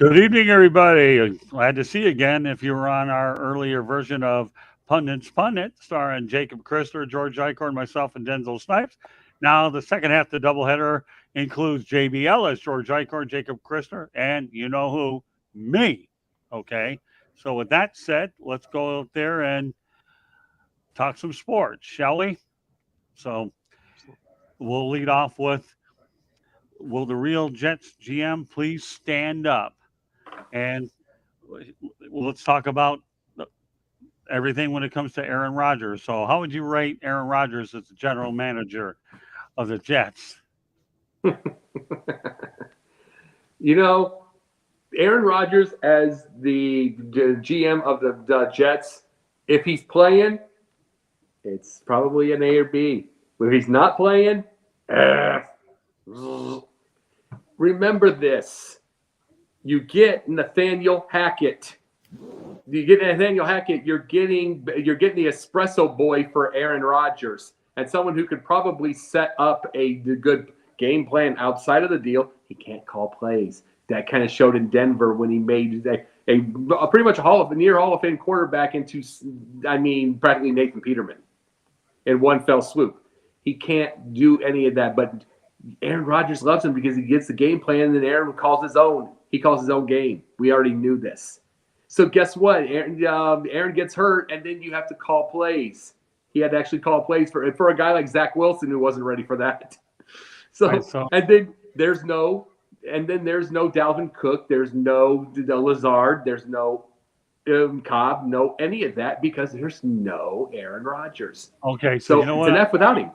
Good evening, everybody. Glad to see you again. If you were on our earlier version of Pundit's Pundit, starring Jacob Christer, George Icorn, myself, and Denzel Snipes. Now, the second half of the doubleheader includes JB Ellis, George Icorn, Jacob Christer, and you know who? Me. Okay. So, with that said, let's go out there and talk some sports, shall we? So, we'll lead off with, will the real Jets GM please stand up? And let's talk about everything when it comes to Aaron Rodgers. So, how would you rate Aaron Rodgers as the general manager of the Jets? You know, Aaron Rodgers as the GM of the Jets, if he's playing, it's probably an A or B. If he's not playing, F. Remember this. You get Nathaniel Hackett. You're getting the espresso boy for Aaron Rodgers and someone who could probably set up a good game plan outside of the deal. He can't call plays. That kind of showed in Denver when he made a pretty much a near Hall of Fame quarterback into, practically Nathan Peterman in one fell swoop. He can't do any of that, but Aaron Rodgers loves him because he gets the game plan and Aaron calls his own. He calls his own game. We already knew this. So guess what? Aaron gets hurt, and then you have to call plays. He had to actually call plays for a guy like Zach Wilson who wasn't ready for that. And then there's no Dalvin Cook. There's no Lazard. There's no Cobb. No any of that because there's no Aaron Rodgers. Okay, so you know what? It's an F without him.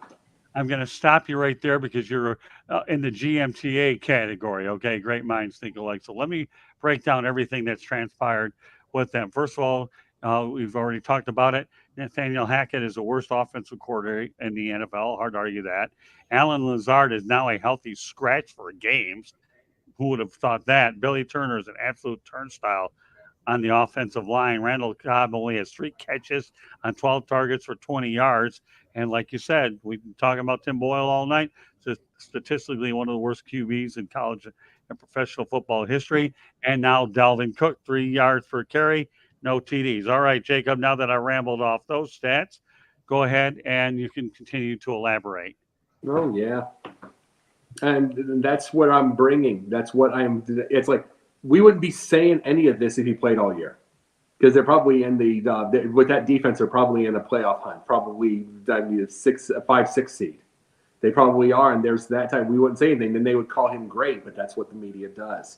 I'm going to stop you right there because you're in the GMTA category. Okay, great minds think alike. So let me break down everything that's transpired with them. First of all, we've already talked about it. Nathaniel Hackett is the worst offensive coordinator in the NFL. Hard to argue that. Alan Lazard is now a healthy scratch for games. Who would have thought that? Billy Turner is an absolute turnstile on the offensive line. Randall Cobb only has 3 catches on 12 targets for 20 yards. And like you said, we've been talking about Tim Boyle all night. It's statistically one of the worst QBs in college and professional football history. And now Dalvin Cook, 3 yards per carry, no TDs. All right, Jacob, now that I rambled off those stats, go ahead and you can continue to elaborate. Oh, yeah. And that's what I'm bringing. That's what I'm – it's like we wouldn't be saying any of this if he played all year. Because they're probably in with that defense, they're probably in a playoff hunt, probably a 5-6 seed. They probably are, and there's that time we wouldn't say anything. Then they would call him great, but that's what the media does.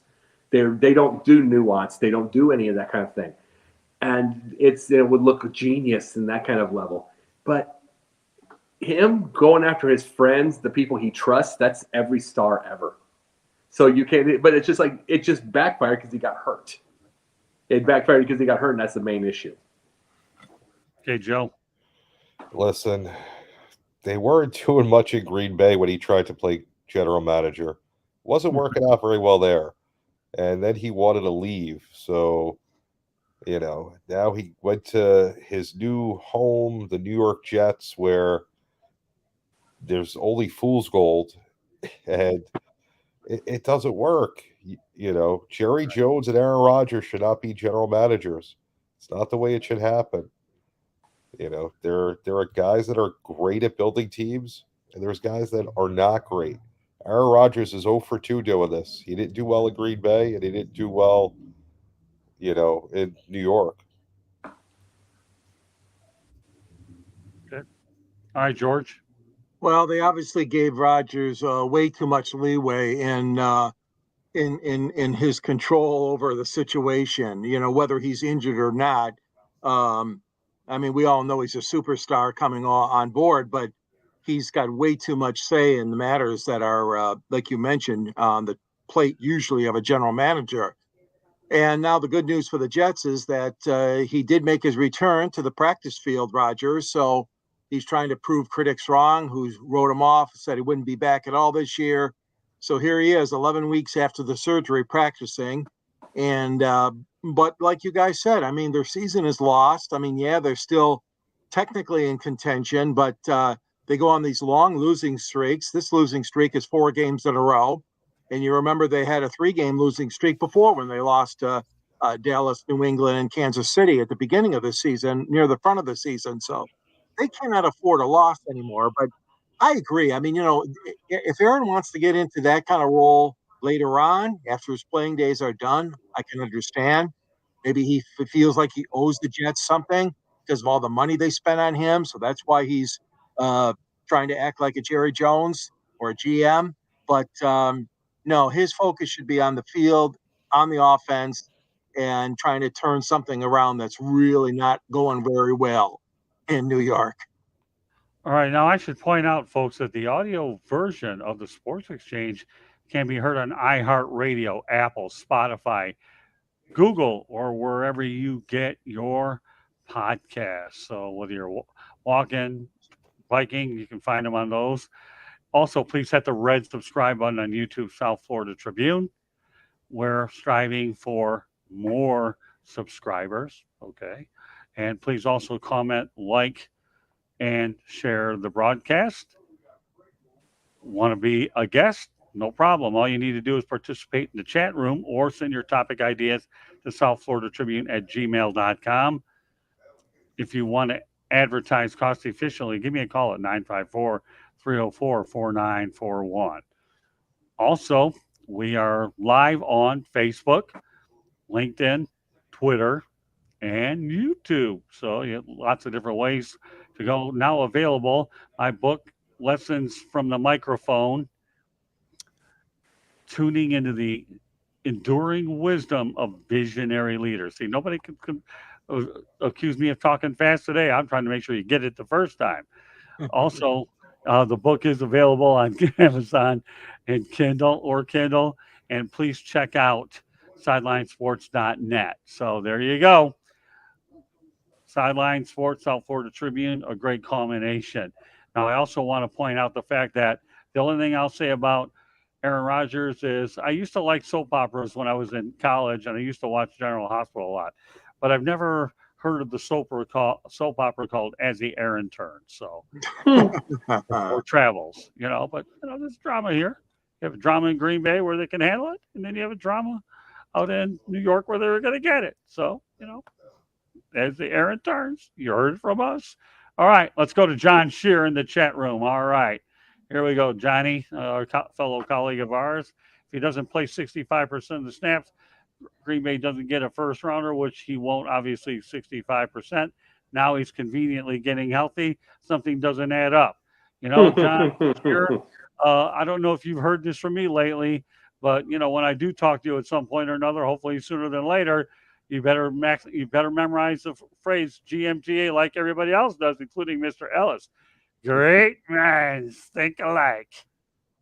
They don't do nuance. They don't do any of that kind of thing. And it would look genius in that kind of level. But him going after his friends, the people he trusts, that's every star ever. So you can't – but it's just like it just backfired because he got hurt. It backfired because he got hurt, and that's the main issue. Okay, Joe. Listen, they weren't doing much in Green Bay when he tried to play general manager. Wasn't working out very well there. And then he wanted to leave. So, now he went to his new home, the New York Jets, where there's only fool's gold. And it doesn't work. Jerry Jones and Aaron Rodgers should not be general managers. It's not the way it should happen. There are guys that are great at building teams, and there's guys that are not great. Aaron Rodgers is 0 for 2 doing this. He didn't do well in Green Bay, and he didn't do well, in New York. Okay. All right, George. Well, they obviously gave Rodgers way too much leeway in his control over the situation. Whether he's injured or not. We all know he's a superstar coming on board, but he's got way too much say in the matters that are, like you mentioned, on the plate usually of a general manager. And now the good news for the Jets is that he did make his return to the practice field, Rodgers. So he's trying to prove critics wrong, who wrote him off, said he wouldn't be back at all this year. So here he is, 11 weeks after the surgery, practicing. And but like you guys said, their season is lost. They're still technically in contention, but they go on these long losing streaks. This losing streak is 4 games in a row. And you remember they had a 3-game losing streak before when they lost to Dallas, New England, and Kansas City at the beginning of the season, near the front of the season. So they cannot afford a loss anymore. But I agree. I mean, if Aaron wants to get into that kind of role later on, after his playing days are done, I can understand. Maybe he feels like he owes the Jets something because of all the money they spent on him. So that's why he's uh, trying to act like a Jerry Jones or a GM. But no, his focus should be on the field, on the offense, and trying to turn something around that's really not going very well in New York. All right, now I should point out, folks, that the audio version of the Sports Exchange can be heard on iHeartRadio, Apple, Spotify, Google, or wherever you get your podcasts. So whether you're walking, biking, you can find them on those. Also, please hit the red subscribe button on YouTube, South Florida Tribune. We're striving for more subscribers, okay? And please also comment, like, and share the broadcast. Want to be a guest? No problem. All you need to do is participate in the chat room or send your topic ideas to South Florida Tribune at gmail.com. If you want to advertise cost efficiently, give me a call at 954-304-4941. Also, we are live on Facebook, LinkedIn, Twitter, and YouTube. So you have lots of different ways to go. Now available, my book, Lessons from the Microphone, tuning into the enduring wisdom of visionary leaders. See, nobody can accuse me of talking fast today. I'm trying to make sure you get it the first time. Also, the book is available on Amazon and Kindle. And please check out sidelinesports.net. So there you go. Sideline Sports, South Florida Tribune, a great culmination. Now, I also want to point out the fact that the only thing I'll say about Aaron Rodgers is I used to like soap operas when I was in college, and I used to watch General Hospital a lot. But I've never heard of the soap opera called As the Aaron Turns, so or Travels, But there's drama here. You have a drama in Green Bay where they can handle it, and then you have a drama out in New York where they're going to get it. So as the Aaron Turns, you heard from us. All right, let's go to John Shear in the chat room. All right, here we go, Johnny, our fellow colleague of ours. If he doesn't play 65% of the snaps, Green Bay doesn't get a first rounder, which he won't, obviously, 65%. Now he's conveniently getting healthy. Something doesn't add up. John, I don't know if you've heard this from me lately, but, when I do talk to you at some point or another, hopefully sooner than later, you better memorize the phrase GMTA like everybody else does, including Mr. Ellis. Great minds think alike.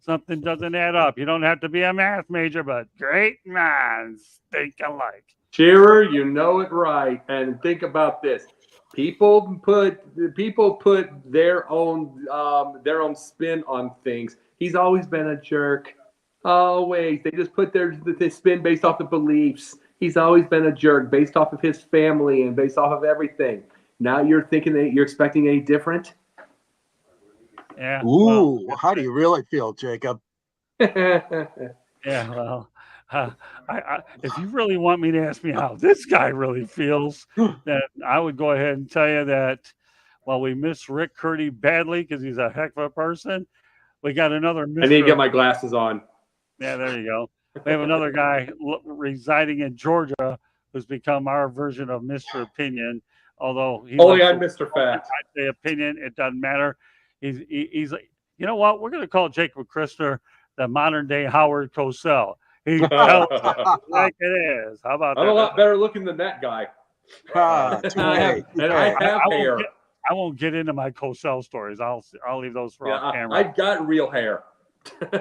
Something doesn't add up. You don't have to be a math major, but great minds think alike. Shearer, you know it right. And think about this. People put their own spin on things. He's always been a jerk. Always. They just put their spin based off of beliefs. He's always been a jerk based off of his family and based off of everything. Now you're thinking that you're expecting any different? Yeah. Ooh, how do you really feel, Jacob? Yeah, well, if you really want me to ask me how this guy really feels, then I would go ahead and tell you that while we miss Rick Curdy badly because he's a heck of a person, we got another Mr. I need to get my glasses on. Yeah, there you go. We have another guy residing in Georgia who's become our version of Mr. Opinion, although he I'm Mr. Fact. I say opinion, it doesn't matter. He's like, you know what? We're going to call Jacob Christner the modern day Howard Cosell. He tells it like it is. How about that? I'm a lot better looking than that guy. And I have hair. I won't get into my Cosell stories. I'll leave those for off camera. I've got real hair.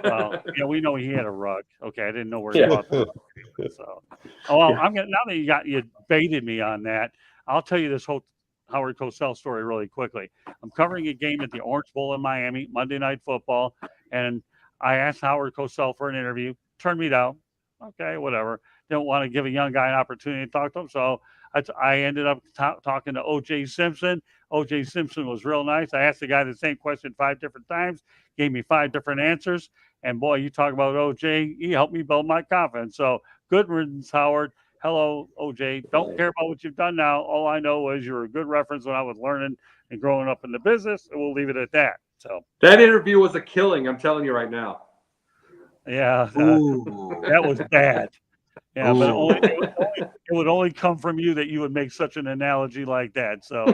Well, we know he had a rug. Okay, I didn't know where he bought the rug. So, now that you baited me on that, I'll tell you this whole Howard Cosell story really quickly. I'm covering a game at the Orange Bowl in Miami, Monday Night Football, and I asked Howard Cosell for an interview. Turned me down. Okay, whatever. Didn't want to give a young guy an opportunity to talk to him, so I ended up talking to O.J. Simpson. O.J. Simpson was real nice. I asked the guy the same question 5 different times, gave me 5 different answers, And boy, you talk about OJ, he helped me build my confidence. So good riddance, Howard. Hello, OJ. Don't care about what you've done now. All I know is you're a good reference when I was learning and growing up in the business, and we'll leave it at that. So that interview was a killing. I'm telling you right now. yeah, Ooh. that was bad. Yeah, but Ooh. it would only come from you that you would make such an analogy like that. So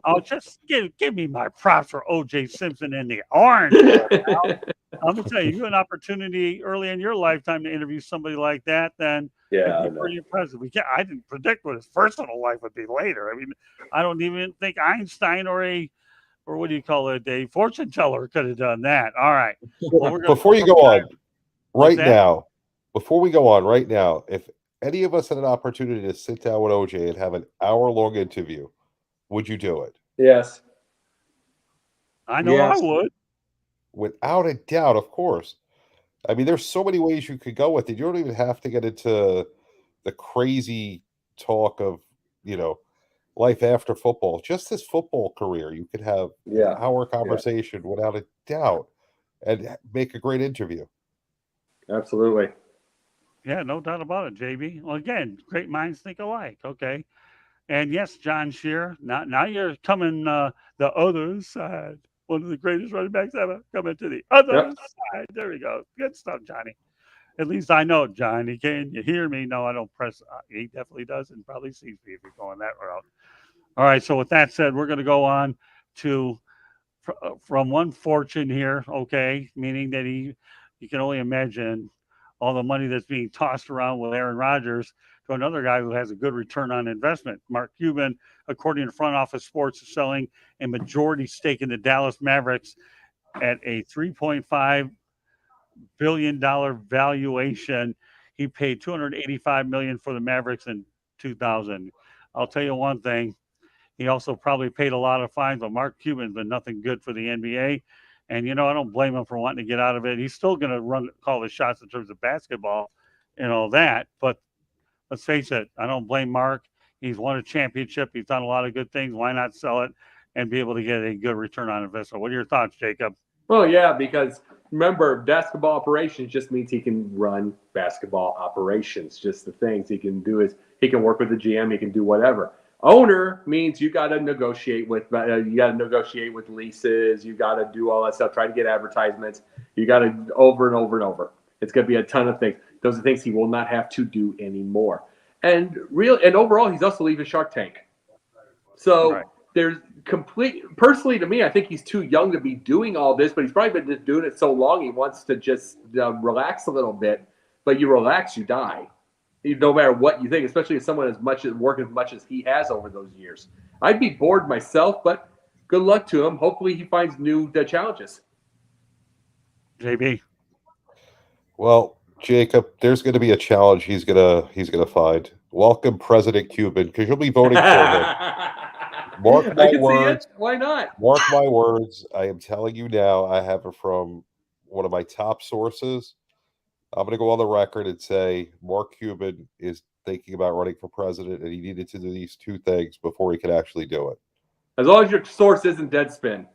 I'll just give me my props for O.J. Simpson in the Orange Bowl. I'm gonna tell you, you had an opportunity early in your lifetime to interview somebody like that, then it'd Yeah, be pretty impressive. I didn't predict what his personal life would be later. I mean, I don't even think Einstein or what do you call it, a fortune teller could have done that. All right. Well, we're gonna Before you go on, What's right that? now, before we go on, right now, if any of us had an opportunity to sit down with OJ and have an hour-long interview, would you do it? yes. I know I Yes. would. Without a doubt, of course. I mean, there's so many ways you could go with it. You don't even have to get into the crazy talk of, you know, life after football. Just his football career, you could have an Yeah. hour conversation without a doubt and make a great interview. Absolutely. Yeah, no doubt about it, JB. Well, again, great minds think alike. Okay. And yes, John Shear, now you're coming the other side. One of the greatest running backs ever coming to the other Yep. side. There we go. Good stuff, Johnny. At least I know it, Johnny. Can you hear me? No, I don't press. He definitely does and probably sees me if you're going that route. All right. So with that said, we're going to go on to from one fortune here. Okay, meaning that you can only imagine all the money that's being tossed around with Aaron Rodgers to another guy who has a good return on investment. Mark Cuban, according to Front Office Sports, is selling a majority stake in the Dallas Mavericks at a $3.5 billion valuation. He paid $285 million for the Mavericks in 2000. I'll tell you one thing. He also probably paid a lot of fines, but Mark Cuban's been nothing good for the NBA. And I don't blame him for wanting to get out of it. He's still going to call the shots in terms of basketball and all that. But let's face it, I don't blame Mark. He's won a championship. He's done a lot of good things. Why not sell it and be able to get a good return on investment? What are your thoughts, Jacob? Well, yeah, because remember, basketball operations just means he can run basketball operations. Just the things he can do is he can work with the GM. He can do whatever. Owner means you got to negotiate with leases. You got to do all that stuff. Try to get advertisements. You got to over and over and over. It's going to be a ton of things. Those are things he will not have to do anymore. And overall, he's also leaving Shark Tank. So Right. there's personally to me, I think he's too young to be doing all this, but he's probably been just doing it so long he wants to just relax a little bit. But you relax, you die. No matter what you think, especially as someone work as much as he has over those years. I'd be bored myself, but good luck to him. Hopefully he finds new challenges. JB. Well, Jacob, there's going to be a challenge he's gonna find. Welcome, President Cuban, because you'll be voting for him. Mark I my can words. see it. Why not? Mark my words. I am telling you now. I have it from one of my top sources. I'm going to go on the record and say Mark Cuban is thinking about running for president, and he needed to do these two things before he could actually do it. As long as your source isn't Deadspin.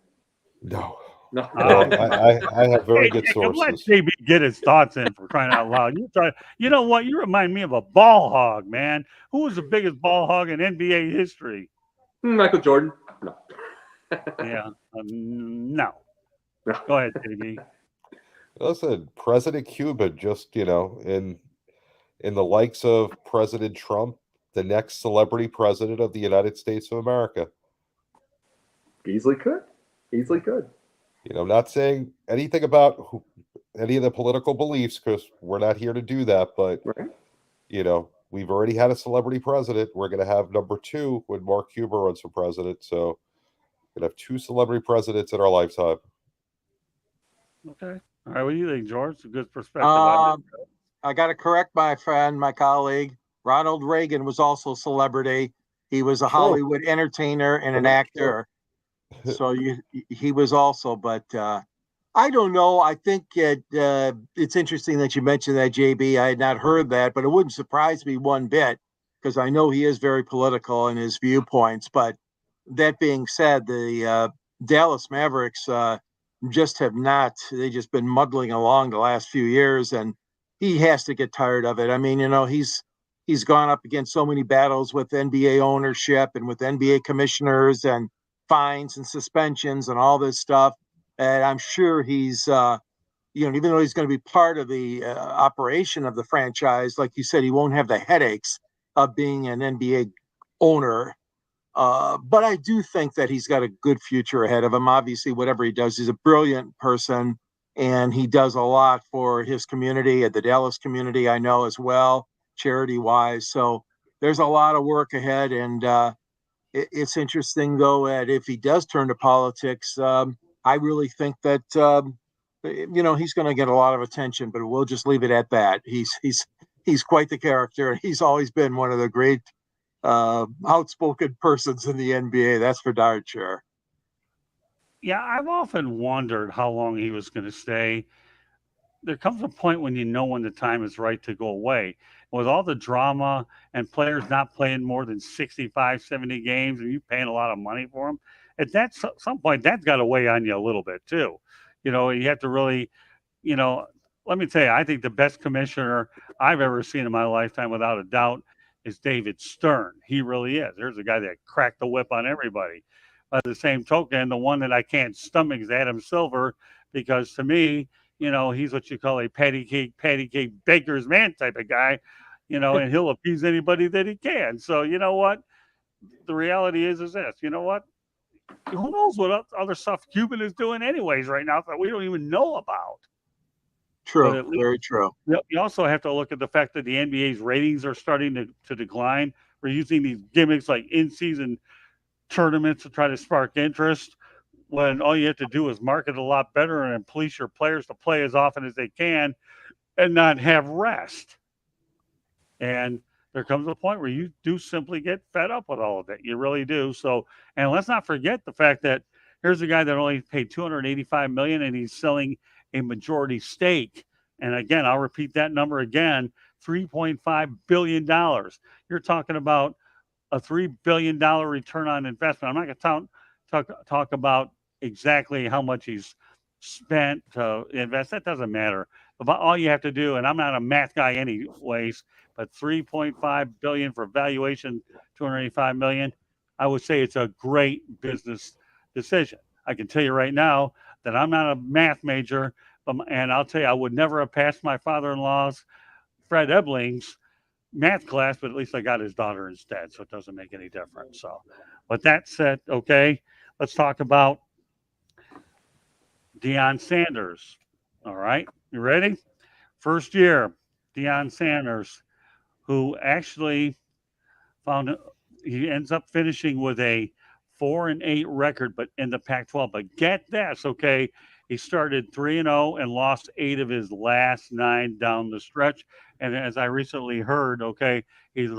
No. No. I have very Hey, good Jacob, let sources. JB get his thoughts in for crying out loud. You know what? You remind me of a ball hog, man. Who was the biggest ball hog in NBA history? Michael Jordan. No. Yeah. No. Go ahead, JB. Listen, President Cuban, just in the likes of President Trump, the next celebrity president of the United States of America. Easily could. Not saying anything about any of the political beliefs, because we're not here to do that. But Right. we've already had a celebrity president. We're going to have number two when Mark Cuban runs for president. So we're going to have two celebrity presidents in our lifetime. Okay. All right. What do you think, George? A good perspective on it. I got to correct my friend, my colleague. Ronald Reagan was also a celebrity. He was a Hollywood entertainer and an actor. So he was also, but I don't know. I think it's interesting that you mentioned that, JB. I had not heard that, but it wouldn't surprise me one bit because I know he is very political in his viewpoints. But that being said, the Dallas Mavericks, just have not. They just been muddling along the last few years, and he has to get tired of it. I mean, he's gone up against so many battles with NBA ownership and with NBA commissioners and fines and suspensions and all this stuff. And I'm sure he's even though he's going to be part of the operation of the franchise, like you said, he won't have the headaches of being an NBA owner. But I do think that he's got a good future ahead of him. Obviously, whatever he does, he's a brilliant person, and he does a lot for his community, the Dallas community, I know as well, charity-wise. So there's a lot of work ahead, and it's interesting, though, that if he does turn to politics, I really think that he's going to get a lot of attention. But we'll just leave it at that. He's quite the character, and he's always been one of the great outspoken persons in the NBA. That's for darn sure. Yeah, I've often wondered how long he was going to stay. There comes a point when you know when the time is right to go away. With all the drama and players not playing more than 65, 70 games, and you paying a lot of money for them, at that some point, that's got to weigh on you a little bit too. You have to really, let me tell you, I think the best commissioner I've ever seen in my lifetime, without a doubt, is David Stern. He really is. There's a guy that cracked the whip on everybody. By the same token, the one that I can't stomach is Adam Silver, because to me, he's what you call a patty cake baker's man type of guy, and he'll appease anybody that he can. So you know what? The reality is this. You know what? Who knows what other stuff Cuban is doing anyways right now that we don't even know about. True, very true. You also have to look at the fact that the NBA's ratings are starting to decline. We're using these gimmicks like in-season tournaments to try to spark interest, when all you have to do is market a lot better and police your players to play as often as they can and not have rest. And there comes a point where you do simply get fed up with all of it. You really do. So, and let's not forget the fact that here's a guy that only paid $285 million, and he's selling a majority stake. And again, I'll repeat that number again, $3.5 billion. You're talking about a $3 billion return on investment. I'm not going to talk about exactly how much he's spent to invest. That doesn't matter. But all you have to do, and I'm not a math guy anyways, but $3.5 billion for valuation, $285 million, I would say it's a great business decision. I can tell you right now that I'm not a math major, and I'll tell you, I would never have passed my father-in-law's, Fred Ebling's, math class, but at least I got his daughter instead, so it doesn't make any difference. So, with that said, okay, let's talk about Deion Sanders. All right, you ready? First year, Deion Sanders, who actually he ends up finishing with a 4-8 record, but in the Pac-12. But get this, okay? He started 3-0 and lost 8 of his last 9 down the stretch. And as I recently heard, okay, he's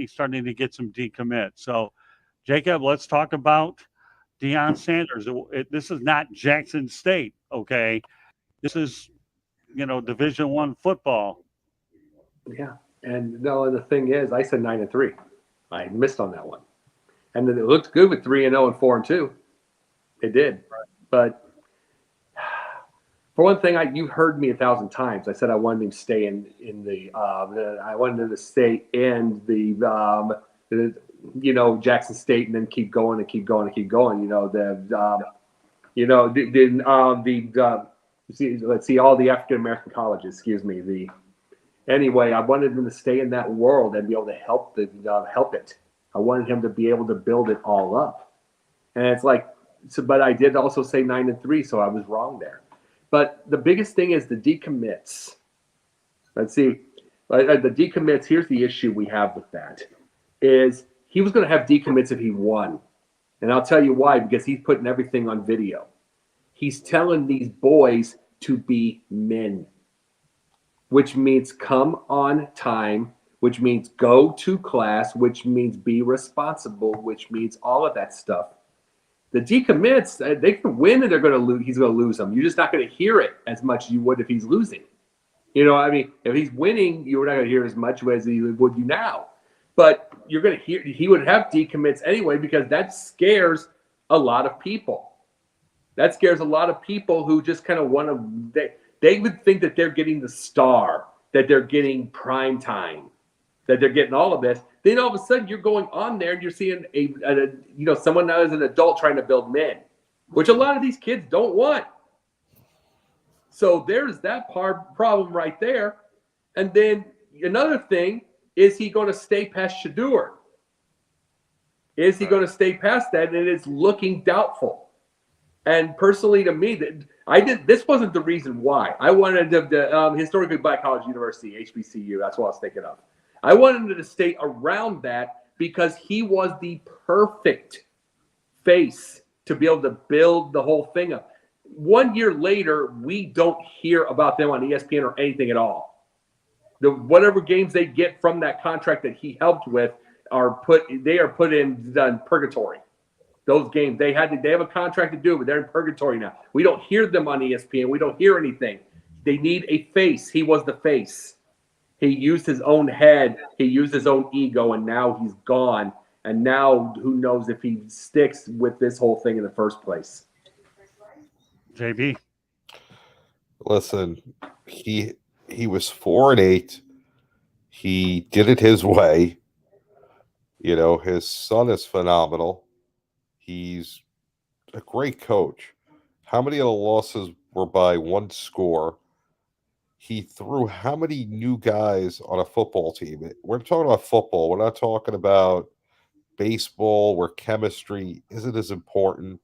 starting to get some decommit. So, Jacob, let's talk about Deion Sanders. This is not Jackson State, okay? This is, Division I football. Yeah, and no, the thing is, I said 9-3. I missed on that one. And then it looked good with 3-0 and 4-2. It did. But for one thing, you've heard me 1,000 times. I said I wanted him to stay in the I wanted him to stay in the Jackson State, and then keep going and keep going and keep going. Let's see, all the African American colleges. Anyway, I wanted him to stay in that world and be able to help it. I wanted him to be able to build it all up. And it's like, but I did also say 9-3, so I was wrong there. But the biggest thing is the decommits. Let's see, the decommits. Here's the issue we have with that: is he was going to have decommits if he won, and I'll tell you why. Because he's putting everything on video. He's telling these boys to be men, which means come on time, which means go to class, which means be responsible, which means all of that stuff. The decommits, they can win and they're going to lose. He's going to lose them. You're just not going to hear it as much as you would if he's losing. If he's winning, you're not going to hear as much as he would you now. But you're going to hear, he would have decommits anyway, because that scares a lot of people. That scares a lot of people who just kind of want to. They would think that they're getting the star, that they're getting prime time, that they're getting all of this. Then all of a sudden you're going on there and you're seeing someone now as an adult trying to build men, which a lot of these kids don't want. So there's that problem right there. And then another thing, is he going to stay past Shador? Is he going to stay past that? And it's looking doubtful. And personally, to me, this wasn't the reason why. I wanted the Historically Black College University, HBCU. That's what I was thinking of. I wanted him to stay around that because he was the perfect face to be able to build the whole thing up. 1 year later, we don't hear about them on ESPN or anything at all. Whatever games they get from that contract that he helped with are put in purgatory. Those games they have a contract to do, but they're in purgatory now. We don't hear them on ESPN. We don't hear anything. They need a face. He was the face. He used his own head. He used his own ego, and now he's gone. And now who knows if he sticks with this whole thing in the first place. JB. Listen, he was 4-8. He did it his way. His son is phenomenal. He's a great coach. How many of the losses were by one score? He threw how many new guys on a football team? We're talking about football. We're not talking about baseball where chemistry isn't as important.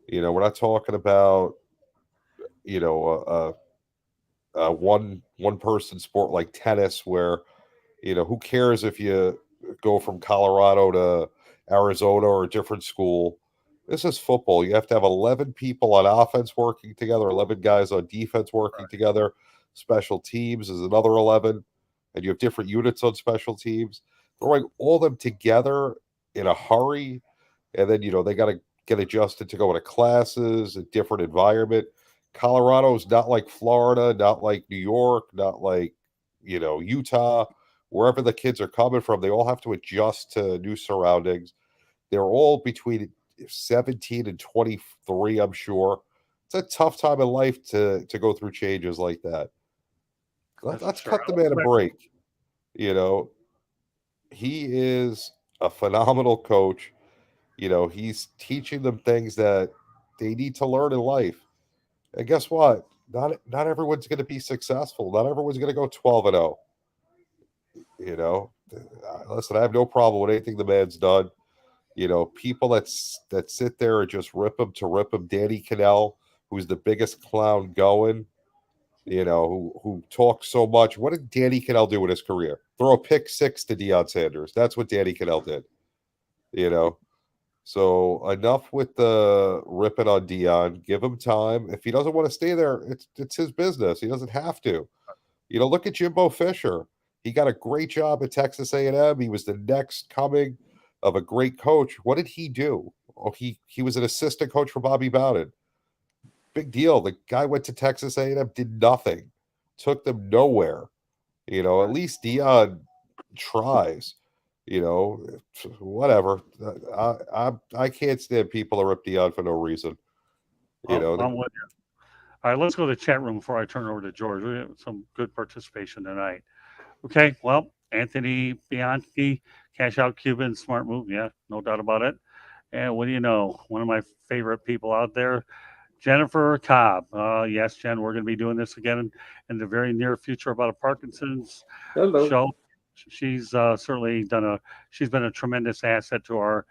We're not talking about, one person sport like tennis where, who cares if you go from Colorado to Arizona or a different school. This is football. You have to have 11 people on offense working together, 11 guys on defense working together. Special teams is another 11, and you have different units on special teams. Throwing all them together in a hurry, and then they got to get adjusted to go into classes, a different environment. Colorado's not like Florida, not like New York, not like Utah. Wherever the kids are coming from, they all have to adjust to new surroundings. They're all between 17 and 23, I'm sure. It's a tough time in life to go through changes like that. Let's cut the man a break. He is a phenomenal coach. He's teaching them things that they need to learn in life. And guess what? Not everyone's going to be successful. Not everyone's going to go 12-0. Listen, I have no problem with anything the man's done. People that sit there and just rip him. Danny Cannell, who's the biggest clown going, who talks so much. What did Danny Cannell do in his career? Throw a pick six to Deion Sanders. That's what Danny Cannell did. So enough with the ripping on Deion. Give him time. If he doesn't want to stay there, it's his business. He doesn't have to. Look at Jimbo Fisher. He got a great job at Texas A&M. He was the next coming of a great coach. What did he do? Oh, he was an assistant coach for Bobby Bowden. Big deal. The guy went to Texas A&M, did nothing, took them nowhere. At least Deion tries. Whatever. I can't stand people that rip Deion for no reason. I'm with you. All right, let's go to the chat room before I turn over to George. We have some good participation tonight. Okay, well, Anthony Bianchi, cash out Cuban, smart move. Yeah, no doubt about it. And what do you know? One of my favorite people out there, Jennifer Cobb. Yes, Jen, we're going to be doing this again in the very near future about a Parkinson's show. She's certainly she's been a tremendous asset to our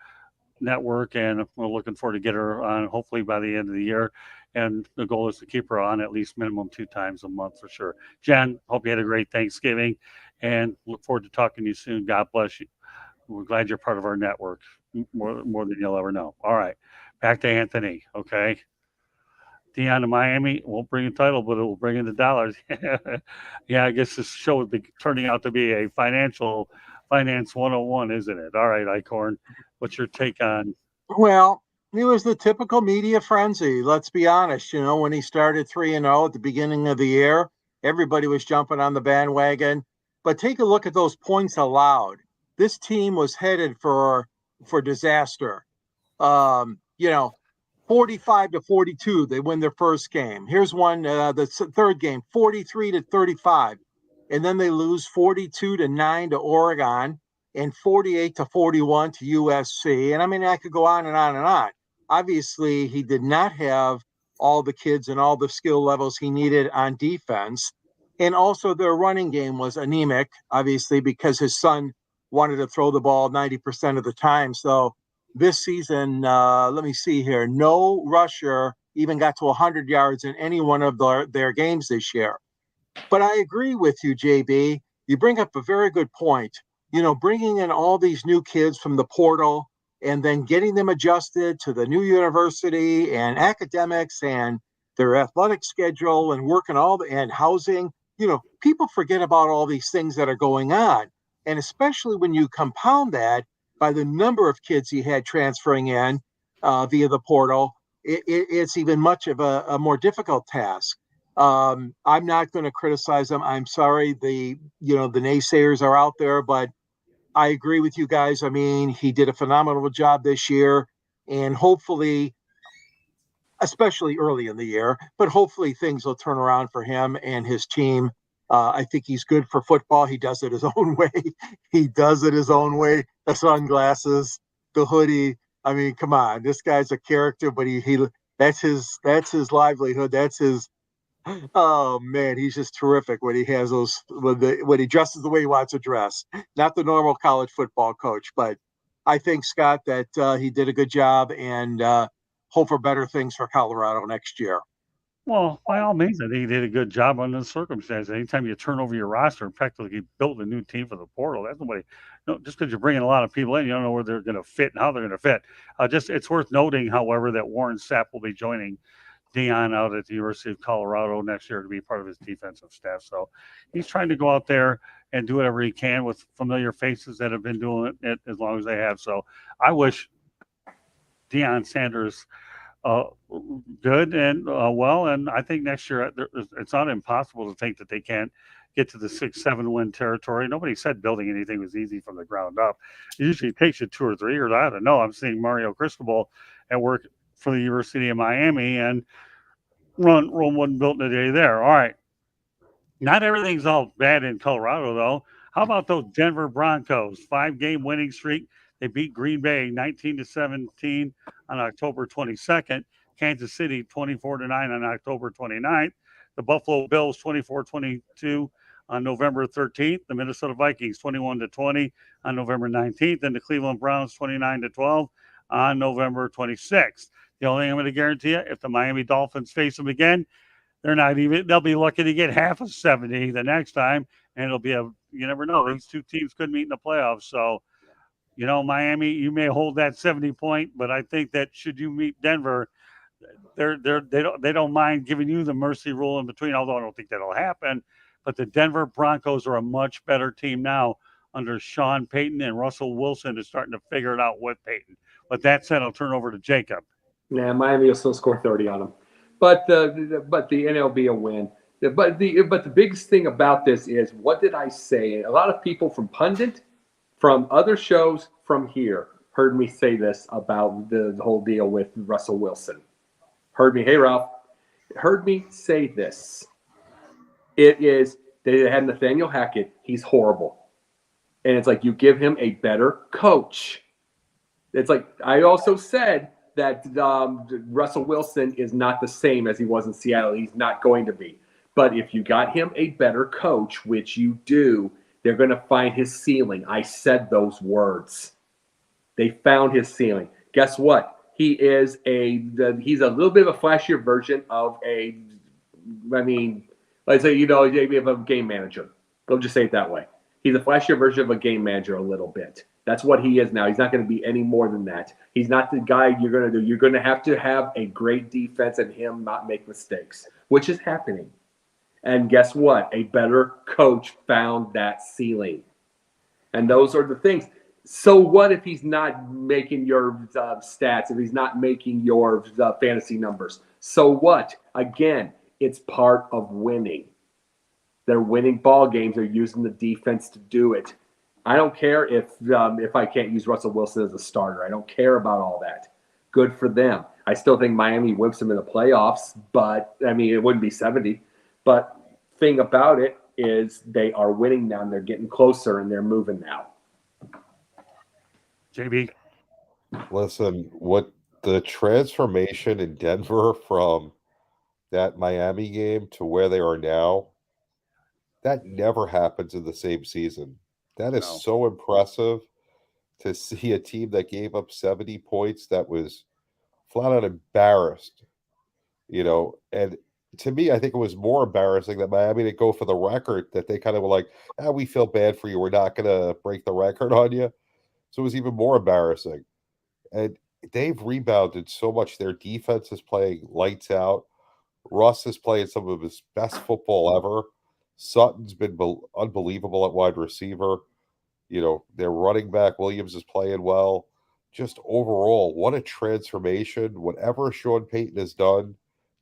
network, and we're looking forward to get her on hopefully by the end of the year. And the goal is to keep her on at least minimum 2 times a month for sure. Jen, hope you had a great Thanksgiving and look forward to talking to you soon. God bless you. We're glad you're part of our network more than you'll ever know. All right, back to Anthony. Okay. Deion to Miami won't bring a title, but it will bring in the dollars. Yeah, I guess this show would be turning out to be a finance 101, isn't it? All right, Icorn, what's your take on? Well, it was the typical media frenzy. Let's be honest. When he started 3-0 at the beginning of the year, everybody was jumping on the bandwagon. But take a look at those points allowed. This team was headed for disaster. 45-42. They win their first game. Here's one, the third game, 43-35. And then they lose 42-9 to Oregon and 48-41 to USC. And I mean, I could go on and on and on. Obviously, he did not have all the kids and all the skill levels he needed on defense. And also their running game was anemic, obviously, because his son wanted to throw the ball 90% of the time. So this season, let me see here, no rusher even got to 100 yards in any one of their games this year. But I agree with you, JB. You bring up a very good point. You know, bringing in all these new kids from the portal and then getting them adjusted to the new university and academics and their athletic schedule and working and housing. You know, people forget about all these things that are going on. And especially when you compound that by the number of kids he had transferring in via the portal, it's even much of a more difficult task. I'm not going to criticize them. I'm sorry the naysayers are out there, but I agree with you guys. I mean, he did a phenomenal job this year, and hopefully, especially early in the year, but hopefully things will turn around for him and his team. I think he's good for football. He does it his own way. He does it his own way. The sunglasses, the hoodie. I mean, come on, this guy's a character, but he that's his livelihood. That's his. Oh man, he's just terrific when he has those when he dresses the way he wants to dress. Not the normal college football coach, but I think Scott that he did a good job and hope for better things for Colorado next year. Well, by all means, I think he did a good job under the circumstances. Anytime you turn over your roster and practically build a new team for the portal, that's nobody. No, just because you're bringing a lot of people in, you don't know where they're going to fit and how they're going to fit. It's worth noting, however, that Warren Sapp will be joining Dieon out at the University of Colorado next year to be part of his defensive staff. So he's trying to go out there and do whatever he can with familiar faces that have been doing it as long as they have. So I wish Deion Sanders good and well, and I think next year it's not impossible to think that they can't get to the 6-7 win territory. Nobody said building anything was easy from the ground up. It usually takes you 2 or 3 years. I don't know. I'm seeing Mario Cristobal at work for the University of Miami, and Rome wasn't built in a day there. All right. Not everything's all bad in Colorado, though. How about those Denver Broncos? 5-game winning streak. They beat Green Bay 19-17 on October 22nd. Kansas City 24-9 on October 29th. The Buffalo Bills 24-22 on November 13th. The Minnesota Vikings 21-20 on November 19th. And the Cleveland Browns 29-12 on November 26th. The only thing I'm going to guarantee you, if the Miami Dolphins face them again, they'll be lucky to get half of 70 the next time. And it'll be you never know. These two teams could meet in the playoffs. So, Miami, you may hold that 70 point, but I think that should you meet Denver, they don't mind giving you the mercy rule in between, although I don't think that'll happen. But the Denver Broncos are a much better team now under Sean Payton, and Russell Wilson is starting to figure it out with Payton. But that said, I'll turn over to Jacob. Nah, Miami will still score 30 on them. But the NLB will win. But the biggest thing about this is, what did I say? A lot of people from Pundit, from other shows, from here, heard me say this about the whole deal with Russell Wilson. Hey, Ralph, heard me say this. It is, they had Nathaniel Hackett. He's horrible. And it's like, you give him a better coach. It's like, I also said that Russell Wilson is not the same as he was in Seattle. He's not going to be. But if you got him a better coach, which you do, they're going to find his ceiling. I said those words. They found his ceiling. Guess what? He's a little bit of a flashier version of let's say, maybe of a game manager. We'll just say it that way. He's a flashier version of a game manager a little bit. That's what he is now. He's not going to be any more than that. He's not the guy you're going to do. You're going to have a great defense and him not make mistakes, which is happening. And guess what? A better coach found that ceiling. And those are the things. So what if he's not making your stats, if he's not making your fantasy numbers? So what? Again, it's part of winning. They're winning ball games. They're using the defense to do it. I don't care if I can't use Russell Wilson as a starter. I don't care about all that. Good for them. I still think Miami whips them in the playoffs, but I mean, it wouldn't be 70. But thing about it is they are winning now and they're getting closer and they're moving now. JB. Listen, what the transformation in Denver from that Miami game to where they are now, that never happens in the same season. That is No. so impressive to see a team that gave up 70 points that was flat out embarrassed, and to me, I think it was more embarrassing that Miami didn't go for the record, that they kind of were like, we feel bad for you. We're not going to break the record on you. So it was even more embarrassing. And they've rebounded so much. Their defense is playing lights out. Russ is playing some of his best football ever. Sutton's been unbelievable at wide receiver. Their running back Williams is playing well. Just overall, what a transformation. Whatever Sean Payton has done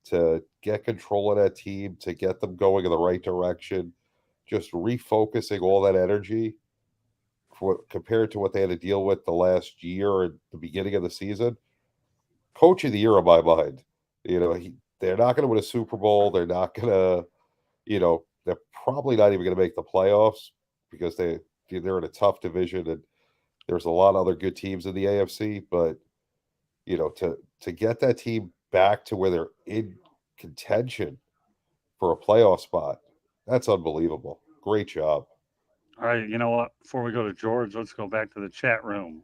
to get control of that team, to get them going in the right direction, just refocusing all that energy compared to what they had to deal with the last year at the beginning of the season. Coach of the year in my mind. They're not going to win a Super Bowl. They're not going to, they're probably not even going to make the playoffs because they're in a tough division and there's a lot of other good teams in the AFC. But, to get that team back to where they're in contention for a playoff spot, that's unbelievable. Great job. All right, you know what? Before we go to George, let's go back to the chat room.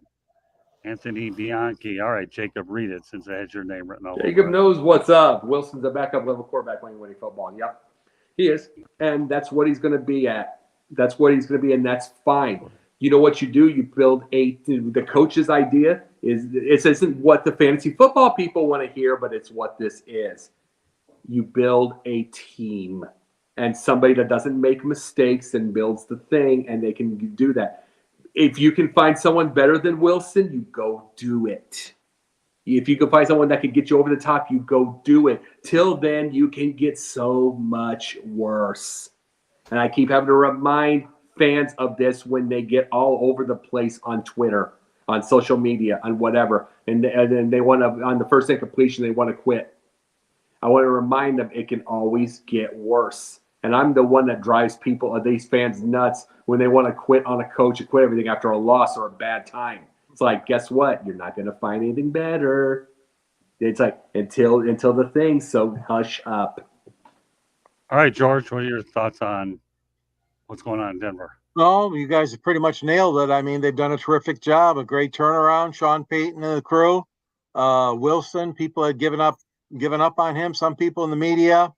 Anthony Bianchi. All right, Jacob, read it since it has your name written all Jacob over it. knows what's up. Wilson's a backup level quarterback playing winning football. Yep, he is. And that's what he's going to be at. That's what he's going to be, and that's fine. You know what you do? You build the coach's idea it isn't what the fantasy football people want to hear, but it's what this is. You build a team and somebody that doesn't make mistakes and builds the thing, and they can do that. If you can find someone better than Wilson, you go do it. If you can find someone that can get you over the top, you go do it. Till then, you can get so much worse. And I keep having to remind fans of this when they get all over the place on Twitter, on social media, on whatever. And then they want to, on the first incompletion, they want to quit. I want to remind them it can always get worse. And I'm the one that drives these fans nuts when they want to quit on a coach and quit everything after a loss or a bad time. It's like, guess what? You're not going to find anything better. It's like until the thing. So hush up. All right, George, what are your thoughts on what's going on in Denver? No, you guys have pretty much nailed it. I mean, they've done a terrific job, a great turnaround. Sean Payton and the crew. Wilson, people had given up on him. Some people in the media.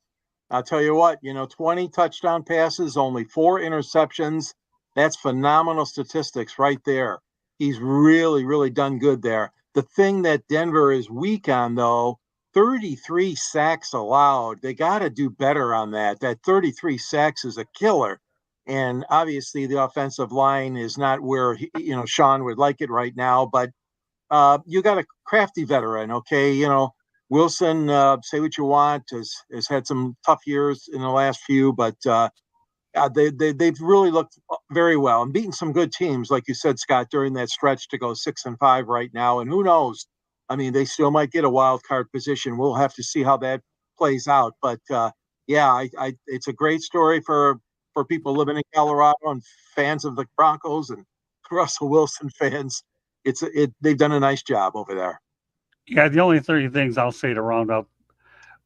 I'll tell you what, 20 touchdown passes, only 4 interceptions. That's phenomenal statistics right there. He's really, really done good there. The thing that Denver is weak on, though, 33 sacks allowed. They got to do better on that. That 33 sacks is a killer. And obviously the offensive line is not where, Sean would like it right now. But you got a crafty veteran, okay? Wilson, say what you want, has had some tough years in the last few, but they've really looked very well and beaten some good teams, like you said, Scott, during that stretch to go 6-5 right now. And who knows? I mean, they still might get a wild card position. We'll have to see how that plays out. But it's a great story for people living in Colorado and fans of the Broncos and Russell Wilson fans. They've done a nice job over there. Yeah, the only 30 things I'll say to round up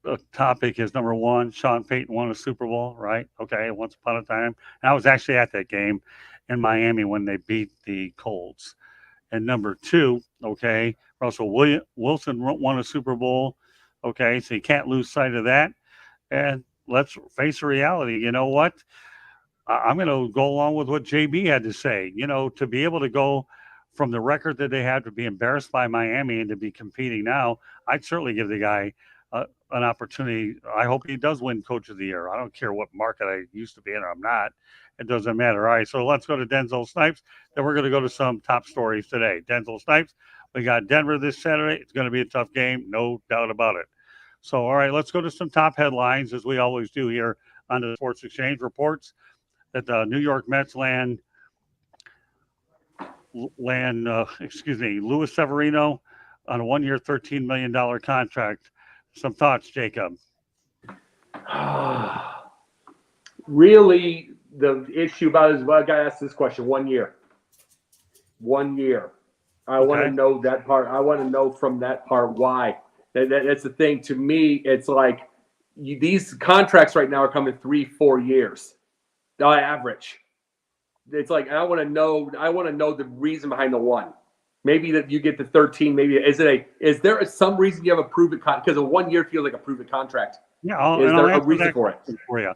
the topic is number one, Sean Payton won a Super Bowl, right? Okay, once upon a time. And I was actually at that game in Miami when they beat the Colts. And number two, okay, Russell Wilson won a Super Bowl. Okay, so you can't lose sight of that. And let's face the reality. You know what? I'm going to go along with what JB had to say. To be able to go from the record that they had to be embarrassed by Miami and to be competing now, I'd certainly give the guy an opportunity. I hope he does win Coach of the Year. I don't care what market I used to be in or I'm not. It doesn't matter. All right, so let's go to Denzel Snipes. Then we're going to go to some top stories today. Denzel Snipes, we got Denver this Saturday. It's going to be a tough game, no doubt about it. So, all right, let's go to some top headlines, as we always do here on the Sports Exchange. Reports that the New York Mets land Louis Severino on a 1-year, $13 million contract. Some thoughts, Jacob? Really, the issue about it is, well, I got to ask this question. 1 year. 1 year. I want to know that part. I want to know from that part why. That's the thing. To me, it's like these contracts right now are coming 3-4 years. On average. It's like I want to know the reason behind the one. Maybe that you get the 13. Maybe is there some reason you have a proven because a 1 year feels like a proven contract? Yeah, is there a reason for it? For you.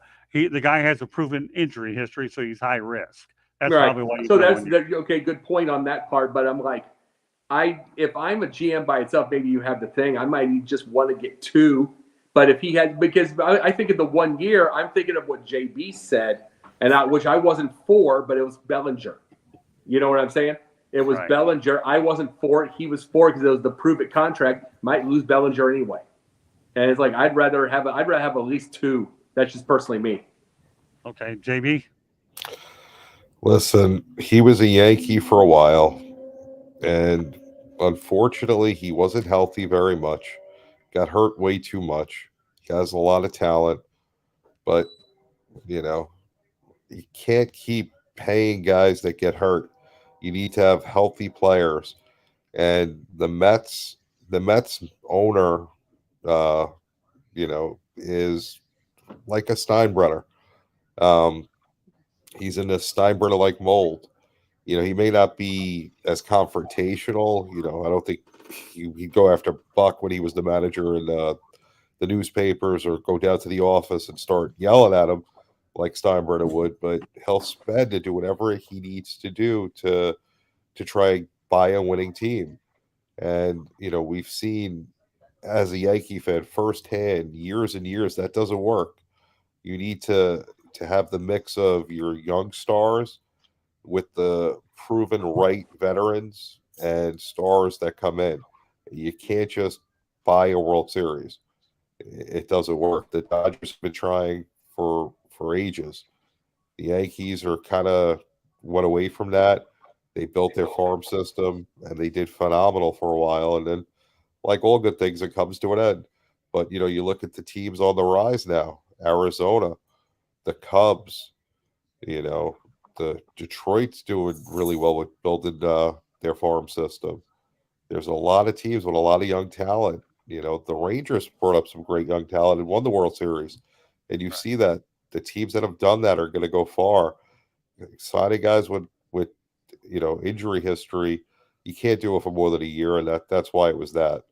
The guy has a proven injury history, so he's high risk. That's right. Probably why. So that's okay. Good point on that part. But I'm like, if I'm a GM by itself, maybe you have the thing. I might just want to get 2. But if he had, because I think of the 1 year, I'm thinking of what JB said, which I wasn't for, but it was Bellinger. You know what I'm saying? It was right. Bellinger. I wasn't for it. He was for it because it was the prove it contract. Might lose Bellinger anyway. And it's like I'd rather have at least 2. That's just personally me. Okay, JB. Listen, he was a Yankee for a while, and unfortunately, he wasn't healthy very much. Got hurt way too much. He has a lot of talent, but you can't keep paying guys that get hurt. You need to have healthy players, and the Mets owner, is like a Steinbrenner. He's in a Steinbrenner-like mold. He may not be as confrontational. I don't think he'd go after Buck when he was the manager in the newspapers, or go down to the office and start yelling at him like Steinbrenner would. But he'll spend to do whatever he needs to do to try and buy a winning team. And we've seen, as a Yankee fan firsthand, years and years, that doesn't work. You need to have the mix of your young stars with the proven right veterans and stars that come in. You can't just buy a World Series. It doesn't work. The Dodgers have been trying for ages. The Yankees are kind of went away from that. They built their farm system, and they did phenomenal for a while. And then, like all good things, it comes to an end. But, you look at the teams on the rise now. Arizona, the Cubs, the Detroit's doing really well with building their farm system. There's a lot of teams with a lot of young talent. The Rangers brought up some great young talent and won the World Series. And you see that the teams that have done that are going to go far. Signing guys with injury history, you can't do it for more than a year, and that's why it was that.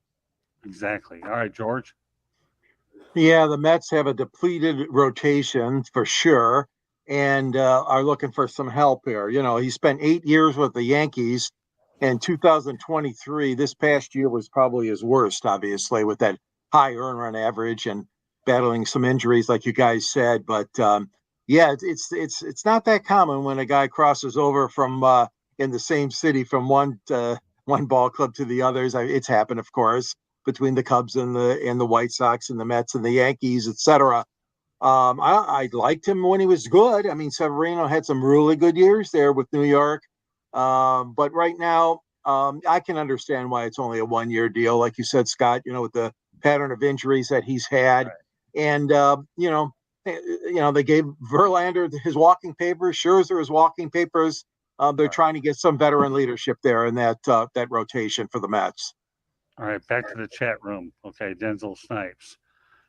Exactly. All right, George. Yeah, the Mets have a depleted rotation for sure, and are looking for some help here. He spent 8 years with the Yankees. In 2023, this past year was probably his worst, obviously, with that high earn run average and battling some injuries, like you guys said. But yeah, it's not that common when a guy crosses over from in the same city from one ball club to the others. It's happened, of course, between the Cubs and the White Sox and the Mets and the Yankees, etc. I liked him when he was good. I mean, Severino had some really good years there with New York. But right now, I can understand why it's only a 1 year deal, like you said, Scott. With the pattern of injuries that he's had, right. And they gave Verlander his walking papers, Scherzer his walking papers. They're trying to get some veteran leadership there in that rotation for the Mets. All right, back to the chat room. Okay, Denzel Snipes.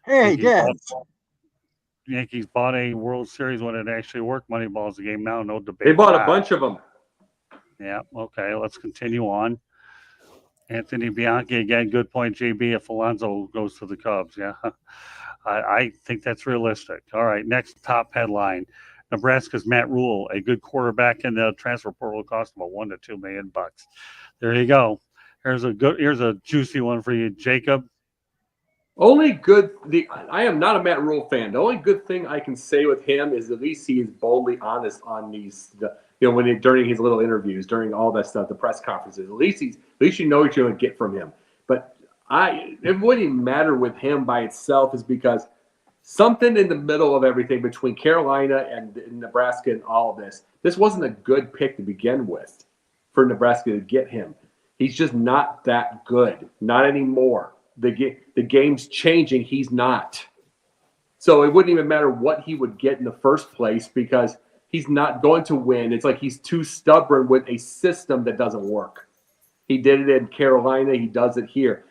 Hey, Denz. Yankees bought a World Series when it actually worked. Moneyball's a game now, no debate. They bought a bunch of them. Yeah, okay, let's continue on. Anthony Bianchi, again, good point, JB, if Alonso goes to the Cubs. Yeah, I think that's realistic. All right, next top headline. Nebraska's Matt Rule, a good quarterback in the transfer portal, cost him $1 to $2 million. There you go. Here's a juicy one for you, Jacob. I am not a Matt Rule fan. The only good thing I can say with him is at least he is boldly honest on these, during his little interviews, during all that stuff, the press conferences. At least you know what you're going to get from him. But it wouldn't even matter with him by itself, is because something in the middle of everything between Carolina and Nebraska and all of this wasn't a good pick to begin with for Nebraska to get him. He's just not that good. Not anymore. The game's changing. He's not. So it wouldn't even matter what he would get in the first place because he's not going to win. It's like he's too stubborn with a system that doesn't work. He did it in Carolina. He does it here.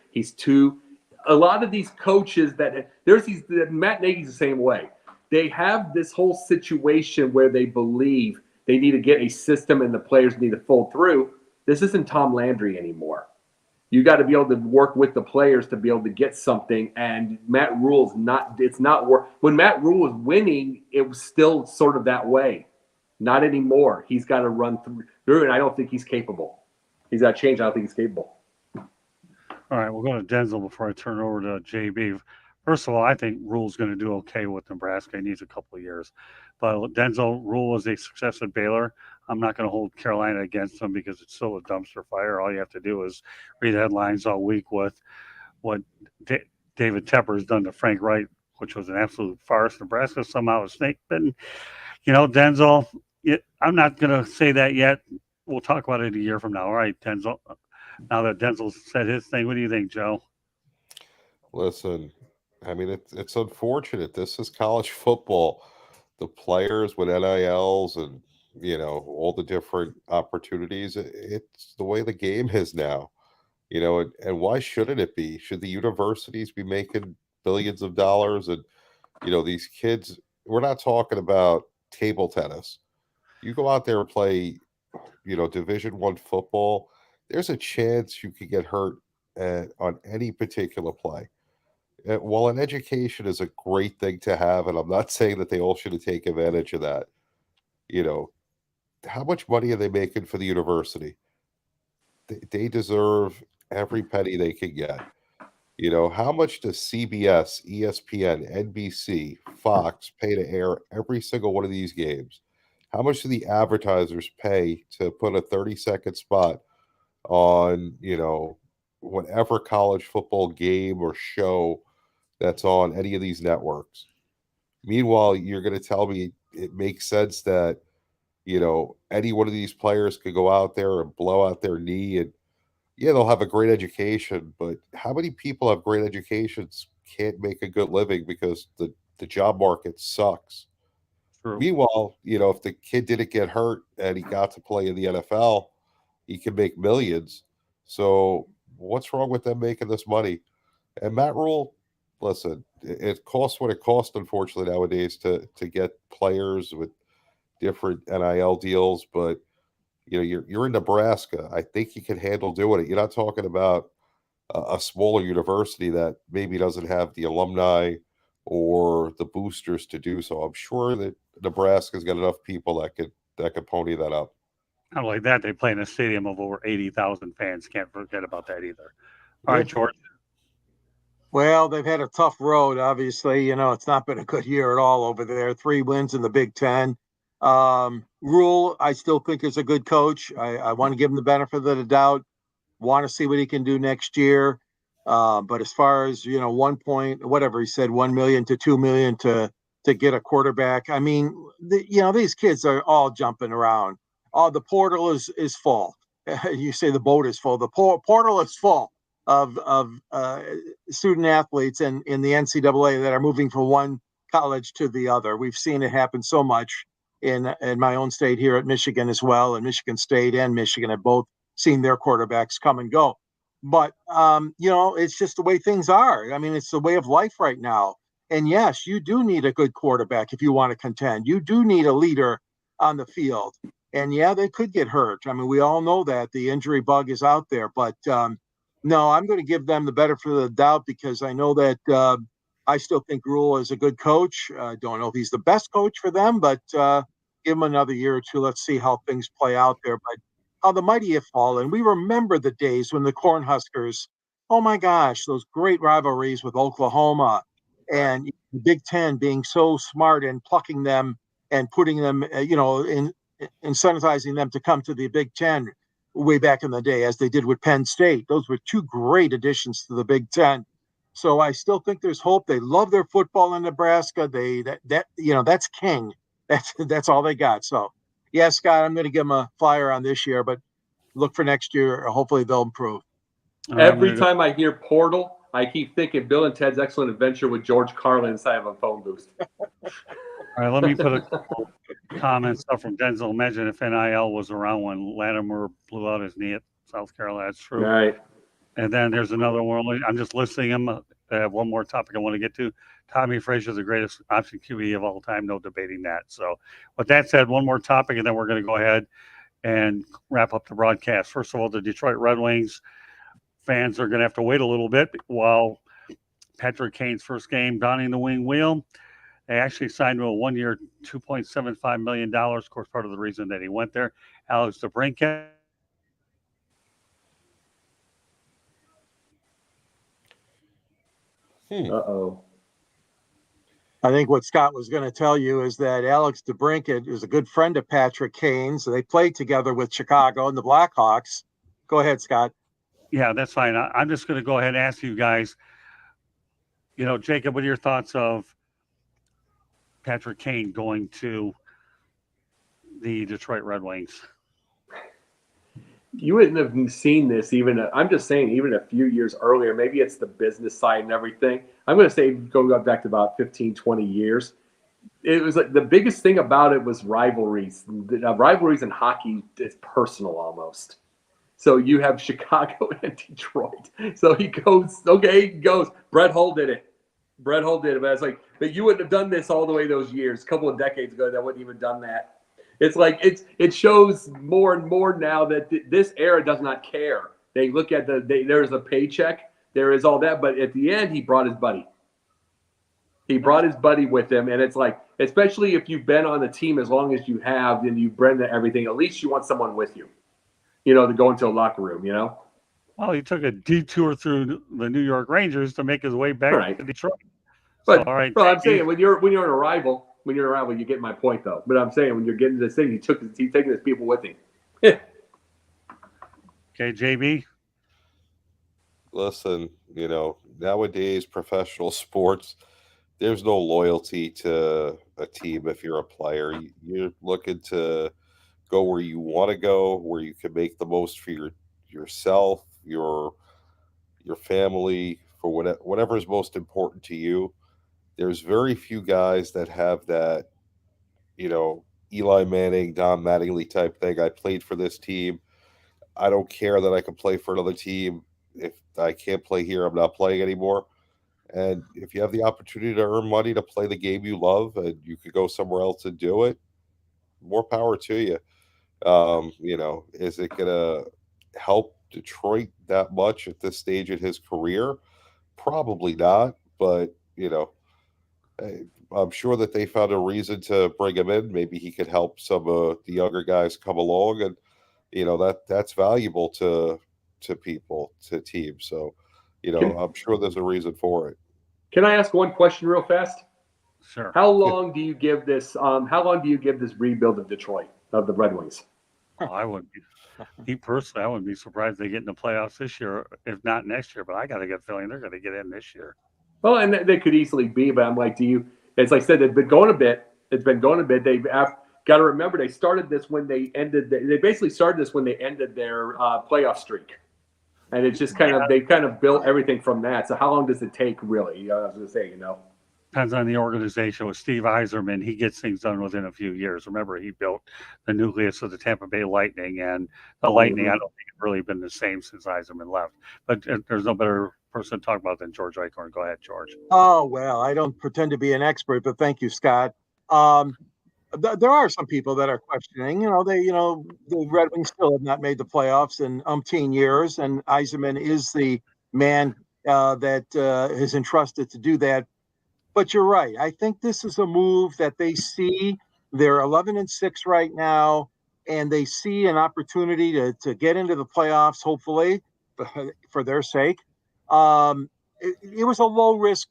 A lot of these coaches Matt Nagy's the same way. They have this whole situation where they believe they need to get a system and the players need to fold through. This isn't Tom Landry anymore. You got to be able to work with the players to be able to get something. And Matt Rule's it's not work. When Matt Rule was winning, it was still sort of that way. Not anymore. He's got to run through, and I don't think he's capable. He's got to change. I don't think he's capable. All right, we'll go to Denzel before I turn over to JB. First of all, I think Rule's going to do okay with Nebraska. He needs a couple of years. But Denzel, Rule was a success at Baylor. I'm not going to hold Carolina against him because it's still a dumpster fire. All you have to do is read headlines all week with what David Tepper has done to Frank Wright, which was an absolute farce. Nebraska somehow is snake bitten. Denzel, I'm not going to say that yet. We'll talk about it a year from now. All right, Denzel. Now that Denzel said his thing, what do you think, Joe? Listen, I mean, it's unfortunate. This is college football. The players with NILs and, all the different opportunities, it's the way the game is now, and why shouldn't it be? Should the universities be making billions of dollars? And, these kids, we're not talking about table tennis. You go out there and play, Division I football, there's a chance you could get hurt on any particular play. While an education is a great thing to have, and I'm not saying that they all should take advantage of that, how much money are they making for the university? They deserve every penny they can get. How much does CBS, ESPN, NBC, Fox pay to air every single one of these games? How much do the advertisers pay to put a 30-second spot on, whatever college football game or show that's on any of these networks? Meanwhile, you're going to tell me it makes sense that, any one of these players could go out there and blow out their knee and, yeah, they'll have a great education, but how many people have great educations can't make a good living because the job market sucks? True. Meanwhile, if the kid didn't get hurt and he got to play in the NFL, he can make millions. So what's wrong with them making this money? And Matt Rule, listen, it costs what it costs, unfortunately, nowadays to get players with different NIL deals. But, you're in Nebraska. I think you can handle doing it. You're not talking about a smaller university that maybe doesn't have the alumni or the boosters to do so. I'm sure that Nebraska's got enough people that could pony that up. Not like that. They play in a stadium of over 80,000 fans. Can't forget about that either. All right, George. Well, they've had a tough road, obviously. It's not been a good year at all over there. 3 wins in the Big Ten. Rule, I still think is a good coach. I want to give him the benefit of the doubt. Want to see what he can do next year. But as far as, 1 point, whatever he said, 1 million to 2 million to get a quarterback. I mean, these kids are all jumping around. The portal is full. You say the boat is full. The portal is full of student athletes in the NCAA that are moving from one college to the other. We've seen it happen so much in my own state here at Michigan as well, and Michigan State and Michigan have both seen their quarterbacks come and go. But, it's just the way things are. I mean, it's the way of life right now. And yes, you do need a good quarterback if you want to contend. You do need a leader on the field. And yeah, they could get hurt. I mean, we all know that the injury bug is out there. But no, I'm going to give them the benefit of the doubt because I know that I still think Rule is a good coach. I don't know if he's the best coach for them, but give him another year or two. Let's see how things play out there. But how the mighty have fallen. We remember the days when the Cornhuskers, oh my gosh, those great rivalries with Oklahoma and the Big Ten being so smart and plucking them and putting them, incentivizing them to come to the Big Ten way back in the day, as they did with Penn State. Those were 2 great additions to the Big Ten. So I still think there's hope. They love their football in Nebraska. That's king. That's all they got. So yeah, Scott, I'm going to give them a flyer on this year, but look for next year. Hopefully they'll improve. Every time I hear Portal, I keep thinking Bill and Ted's Excellent Adventure with George Carlin inside of a phone booth. All right, let me put a couple comments up from Denzel. Imagine if NIL was around when Latimer blew out his knee at South Carolina. That's true. Right. And then there's another one. I'm just listing them. I have one more topic I want to get to. Tommy Frazier is the greatest option QB of all time. No debating that. So with that said, one more topic, and then we're going to go ahead and wrap up the broadcast. First of all, the Detroit Red Wings fans are going to have to wait a little bit while Patrick Kane's first game donning the wing wheel. They actually signed him a 1 year, $2.75 million. Of course, part of the reason that he went there. Alex DeBrincat. Uh-oh. I think what Scott was going to tell you is that Alex DeBrincat is a good friend of Patrick Kane's. They played together with Chicago and the Blackhawks. Go ahead, Scott. Yeah, that's fine. I'm just going to go ahead and ask you guys, Jacob, what are your thoughts of Patrick Kane going to the Detroit Red Wings? You wouldn't have seen this I'm just saying, even a few years earlier. Maybe it's the business side and everything. I'm going to say go back to about 15, 20 years. It was like the biggest thing about it was rivalries. Rivalries in hockey is personal almost. So you have Chicago and Detroit. So he goes, Brett Hull did it. But it's like, but you wouldn't have done this all the way those years. A couple of decades ago, that wouldn't even done that. It's like it shows more and more now that this era does not care. They look at there's a paycheck, there is all that, but at the end he brought his buddy. He brought his buddy with him, and it's like, especially if you've been on the team as long as you have, and you've been to everything, at least you want someone with you, to go into a locker room, Well, he took a detour through the New York Rangers to make his way back to Detroit. But all right, I'm saying when you're an arrival. When you're around, you get my point, though. But I'm saying when you're getting this thing, he's taking his people with him. Okay, JB. Listen, nowadays professional sports, there's no loyalty to a team if you're a player. You're looking to go where you want to go, where you can make the most for yourself, your family, for whatever is most important to you. There's very few guys that have that, Eli Manning, Don Mattingly type thing. I played for this team. I don't care that I can play for another team. If I can't play here, I'm not playing anymore. And if you have the opportunity to earn money to play the game you love and you could go somewhere else and do it, more power to you. Is it going to help Detroit that much at this stage in his career? Probably not, but, I'm sure that they found a reason to bring him in. Maybe he could help some of the younger guys come along, and that's valuable to people, to teams. So, I'm sure there's a reason for it. Can I ask one question real fast? Sure. How long do you give this? How long do you give this rebuild of Detroit, of the Red Wings? I wouldn't be surprised they get in the playoffs this year, if not next year. But I got a good feeling they're going to get in this year. Well, and they could easily be, but I'm like, as I said, they've been going a bit. They've got to remember, they started this when they ended. They basically started this when they ended their playoff streak, and it's just they kind of built everything from that. So how long does it take, really? I was going to say, Depends on the organization. With Steve Yzerman, he gets things done within a few years. Remember, he built the nucleus of the Tampa Bay Lightning, and the Lightning, I don't think it's really been the same since Yzerman left. But there's no better person to talk about than George Eichhorn. Go ahead, George. Oh, well, I don't pretend to be an expert, but thank you, Scott. There are some people that are questioning, the Red Wings still have not made the playoffs in umpteen years, and Yzerman is the man that is entrusted to do that. But you're right. I think this is a move that they see. They're 11-6 right now, and they see an opportunity to get into the playoffs, hopefully, for their sake. It was a low risk,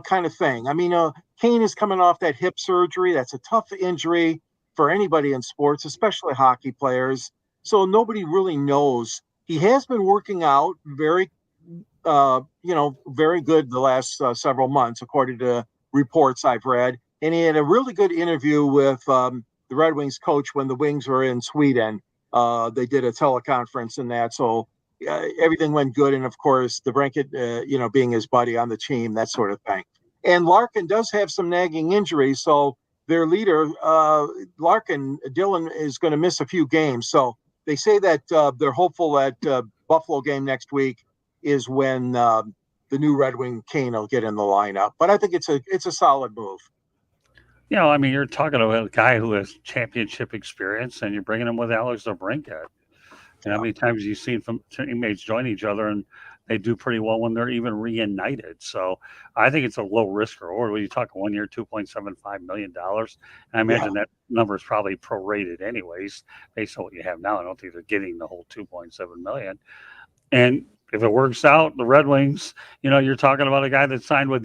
kind of thing. I mean, Kane is coming off that hip surgery. That's a tough injury for anybody in sports, especially hockey players. So nobody really knows. He has been working out very good the last several months, according to reports I've read. And he had a really good interview with the Red Wings coach when the Wings were in Sweden. They did a teleconference and that, so everything went good. And of course, the Brinket, being his buddy on the team, that sort of thing. And Larkin does have some nagging injuries, so their leader, Larkin, Dylan, is going to miss a few games. So they say that they're hopeful that Buffalo game next week is when the new Red Wing Kane will get in the lineup. But I think it's a solid move. I mean, you're talking about a guy who has championship experience, and you're bringing him with Alex DeBrincat. And how many times you've seen from teammates join each other and they do pretty well when they're even reunited. So I think it's a low risk reward. When you talk 1 year, $2.75 million, and I imagine that number is probably prorated anyways, based on what you have now. I don't think they're getting the whole $2.7 million. And if it works out, the Red Wings, you're talking about a guy that signed with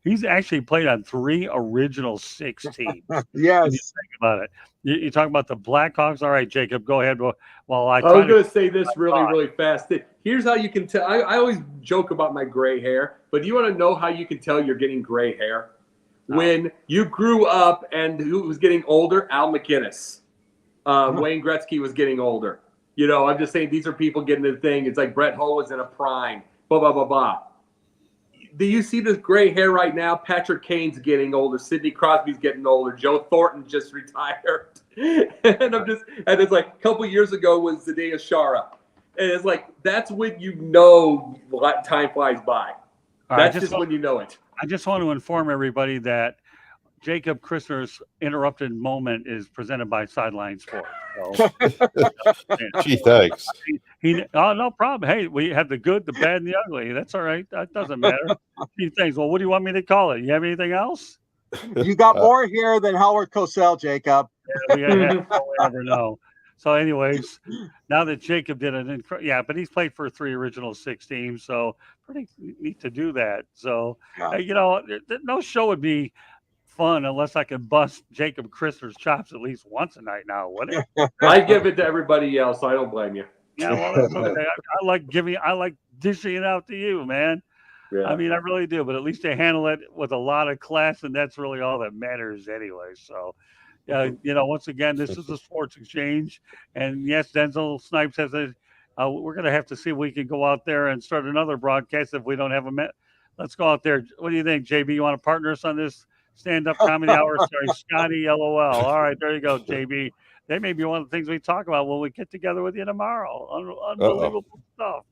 he's actually played on 3 original 6 teams. Yes. When you think about it. You talk about the Blackhawks. All right, Jacob, go ahead. While I was going to say this really fast. Here's how you can tell. I always joke about my gray hair, but do you want to know how you can tell you're getting gray hair? No. When you grew up and who was getting older? Al McInnes. Wayne Gretzky was getting older. I'm just saying these are people getting the thing. It's like Brett Hull was in a prime. Blah, blah, blah, blah. Do you see this gray hair right now? Patrick Kane's getting older. Sidney Crosby's getting older. Joe Thornton just retired. and it's like a couple years ago was Zdeno Chara. And it's like, that's when time flies by. That's just when you know it. I just want to inform everybody that Jacob Christner's interrupted moment is presented by Sideline Sports. So, Gee, thanks. No problem. Hey, we have the good, the bad, and the ugly. That's all right. That doesn't matter. He thinks, well, what do you want me to call it? You have anything else? You got more hair than Howard Cosell, Jacob. Yeah, we never know. So, anyways, now that Jacob did but he's played for 3 original 6 teams, so pretty neat to do that. So, no show would be fun unless I can bust Jacob Christner's chops at least once a night now, wouldn't it? I give it to everybody else. I don't blame you. Yeah, well, that's okay. I like dishing it out to you, man. Yeah. I mean, I really do, but at least they handle it with a lot of class, and that's really all that matters anyway. So, once again, this is a sports exchange, and yes, Denzel Snipes has we're going to have to see if we can go out there and start another broadcast if we don't have let's go out there. What do you think, JB? You want to partner us on this stand-up comedy hour? Sorry, Scotty, LOL. All right, there you go, JB. That may be one of the things we talk about when we get together with you tomorrow. Unbelievable stuff.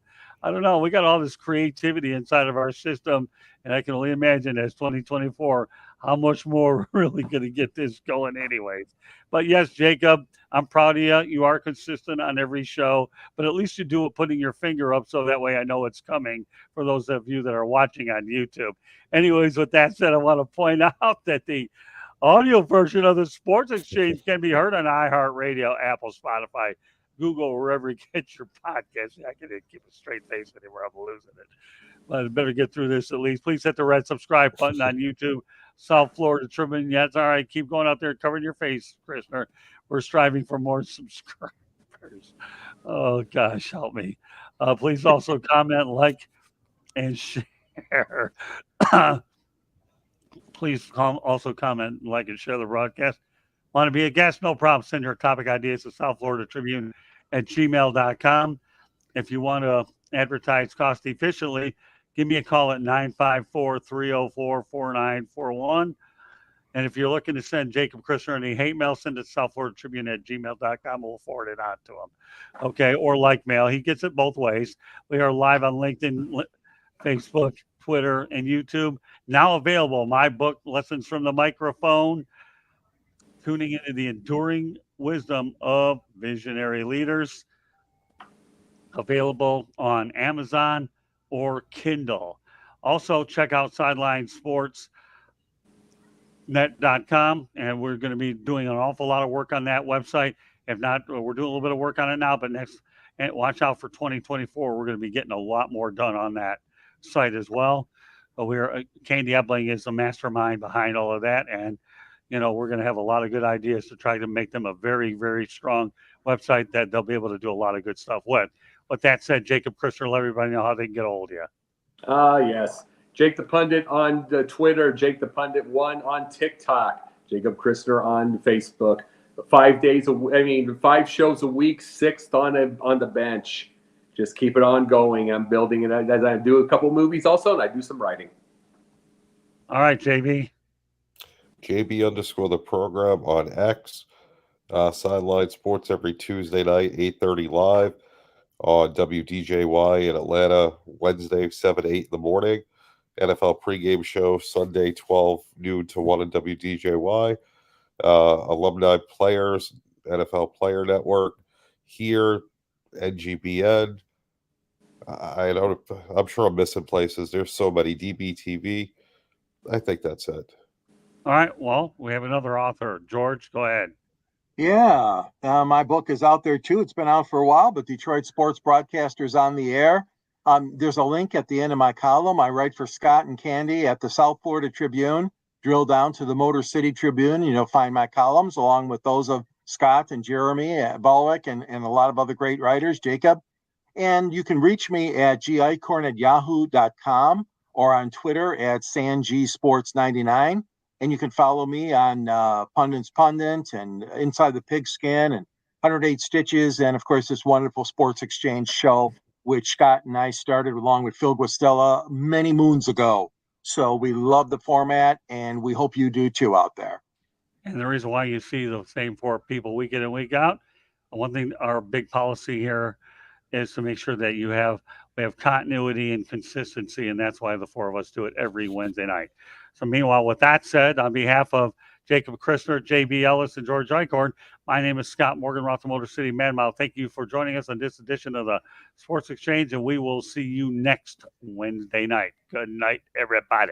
I don't know. We got all this creativity inside of our system, and I can only imagine as 2024 how much more we're really going to get this going anyways. But yes, Jacob, I'm proud of you. You are consistent on every show, but at least you do it putting your finger up so that way I know it's coming for those of you that are watching on YouTube. Anyways, with that said, I want to point out that the audio version of the Sports Exchange can be heard on iHeartRadio, Apple, Spotify, Google, wherever you get your podcast. I can keep a straight face anywhere. I'm losing it. But I better get through this at least. Please hit the red subscribe button on YouTube. South Florida Tribune. Yeah, it's all right. Keep going out there covering your face, Christner. We're striving for more subscribers. Oh, gosh, help me. Please also comment, like, and share. Please also comment, like, and share the broadcast. Want to be a guest? No problem. Send your topic ideas to South Florida Tribune at gmail.com. If you want to advertise cost efficiently, give me a call at 954-304-4941. And if you're looking to send Jacob Christner any hate mail, send it to South Florida Tribune at gmail.com. We'll forward it on to him. Okay, or like mail. He gets it both ways. We are live on LinkedIn, Facebook, Twitter, and YouTube. Now available, my book, Lessons from the Microphone, tuning into the enduring wisdom of visionary leaders. Available on Amazon or Kindle. Also, check out SidelineSportsNet.com, and we're going to be doing an awful lot of work on that website. If not, we're doing a little bit of work on it now, but watch out for 2024. We're going to be getting a lot more done on that site as well. But Candy Ebling is the mastermind behind all of that, and we're going to have a lot of good ideas to try to make them a very, very strong website that they'll be able to do a lot of good stuff with. With that said, Jacob Christner, let everybody know how they can get a hold of you. Yes. Jake the Pundit on the Twitter, Jake the Pundit 1 on TikTok, Jacob Christner on Facebook. 5 days I mean 5 shows a week, 6th on the bench. Just keep it on going. I'm building it as I do a couple movies also, and I do some writing. All right, JB. JB underscore the program on X. Sideline Sports every Tuesday night, 8:30 live on WDJY in Atlanta, Wednesday, 7 to 8 in the morning. NFL pregame show Sunday, 12 noon to 1 on WDJY. Alumni Players, NFL Player Network here, NGBN. I'm sure I'm missing places. There's so many. DBTV. I think that's it. All right. Well, we have another author. George, go ahead. Yeah, my book is out there too. It's been out for a while, but Detroit Sports Broadcasters on the Air. There's a link at the end of my column. I write for Scott and Candy at the South Florida Tribune. Drill down to the Motor City Tribune, and you'll find my columns along with those of Scott and Jeremy Bullock and a lot of other great writers, Jacob. And you can reach me at gicorn@yahoo.com or on Twitter at SanGSports99. And you can follow me on Pundit's Pundit and Inside the Pigskin and 108 Stitches. And of course, this wonderful Sports Exchange show, which Scott and I started along with Phil Guastella many moons ago. So we love the format, and we hope you do too out there. And the reason why you see the same 4 people week in and week out, one thing, our big policy here is to make sure that we have continuity and consistency, and that's why the 4 of us do it every Wednesday night. So meanwhile, with that said, on behalf of Jacob Christner, JB Ellis, and George Eichhorn, my name is Scott Morgan, Roth Motor City Madmouth. Thank you for joining us on this edition of the Sports Exchange, and we will see you next Wednesday night. Good night, everybody.